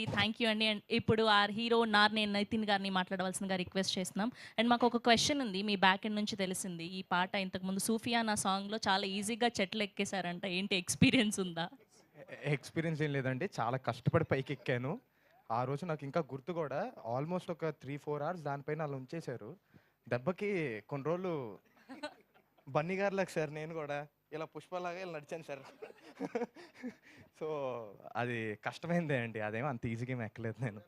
Thank you అండి. And ఇప్పుడు ఆ హీరో నార్ని నితిన్ గారిని మాట్లాడవలసిందిగా రిక్వెస్ట్ చేస్తున్నాం. అండ్ మాకు ఒక క్వశ్చన్ ఉంది. మీ బ్యాక్ ఎండ్ నుంచి తెలిసింది. ఈ పాట ఇంతకుముందు 'సూఫియానా' సాంగ్‌లో చాలా ఈజీగా చెట్లు ఎక్కేసారంట. ఏంటి ఎక్స్‌పీరియన్స్ ఉందా? ఎక్స్‌పీరియన్స్ ఏం లేదండి. చాలా కష్టపడి పైకెక్కాను. ఆ రోజు నాకింకా గుర్తు గూడా. ఆల్‌మోస్ట్ ఒక 3, 4 అవర్స్ దానిపైన అలా ఉంచేశారు. దెబ్బకి కొన్ని రోజులు బన్నీ గారిలాగా సార్ నేను గూడా ఇలా పుష్పలాగా ఇలా నడిచాను సార్. సో, అది కష్టమైందే అండి. అదేమో అంత ఈజీగా ఏమి ఎక్కలేదు నేను.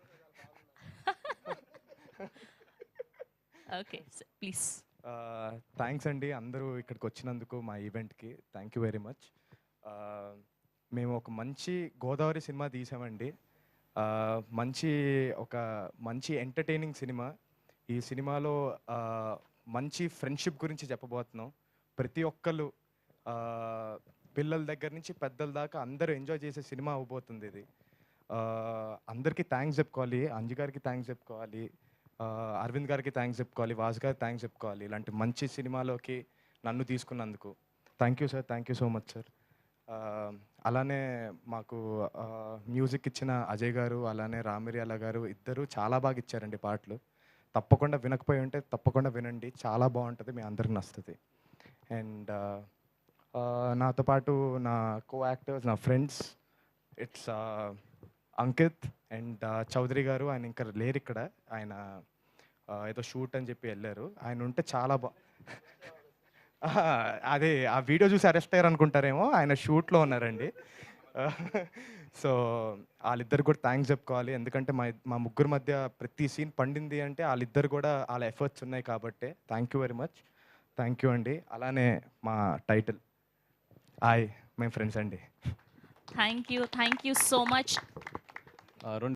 ఓకే. ప్లీజ్. థ్యాంక్స్ అండి అందరూ ఇక్కడికొచ్చినందుకు మా ఈవెంట్‌కి. Thank you very much. ఆహ్, మేము ఒక మంచి గోదావరి సినిమా తీసామండి. మంచి ఒక మంచి ఎంటర్‌టైనింగ్ సినిమా. ఈ సినిమాలో ఆహ్, మంచి ఫ్రెండ్‌షిప్ గురించి చెప్పబోతున్నాం. ప్రతి ఒక్కళ్ళు పిల్లల దగ్గర నుంచి పెద్దల దాకా అందరూ ఎంజాయ్ చేసే సినిమా అవ్వబోతుందిది. అందరికీ థ్యాంక్స్ చెప్పుకోవాలి. అంజు గారికి థ్యాంక్స్ చెప్పుకోవాలి. అరవింద్ గారికి థ్యాంక్స్ చెప్పుకోవాలి. వాసు గారికి థ్యాంక్స్ చెప్పుకోవాలి. ఇలాంటి మంచి సినిమాలోకి నన్ను తీసుకున్నందుకు. Thank you sir. Thank you so much sir. ఆహ్, అలానే మాకు మ్యూజిక్ ఇచ్చిన అజయ్ గారు, అలానే రామిర్యాల గారు ఇద్దరు చాలా బాగా ఇచ్చారండి పాటలు. తప్పకుండా వినకపోయి ఉంటే తప్పకుండా వినండి. చాలా బావుంటది. మీ అందరికి నచ్చుతది. అండ్ నాతో పాటు నా కో యాక్టర్స్, నా friends it's Ankit and Chaudhary గారు. ఆయన ఇంకా లేరిక్కడ. ఆయన ఏదో షూట్ అని చెప్పి ఎళ్లారు. ఆయన ఉంటే చాలా అహా! అదే ఆ వీడియో చూసి అరెస్ట్ అయ్యారనుకుంటారేమో. ఆయన షూట్‌లో ఉన్నారండి. సో, ఆళ్ళిద్దరికి కూడా థాంక్స్ చెప్పుకోవాలి. ఎందుకంటే మా ముగ్గురి మధ్య ప్రతి సీన్ పండింది అంటే ఆళ్ళిద్దరు కూడా ఆళ్ళ ఎఫర్ట్స్ ఉన్నాయి కాబట్టే. Thank you very much. Thank you అండి. అలానే మా టైటిల్ హాయ్ మేము ఫ్రెండ్స్ అండి. Thank you. Thank you so much. 2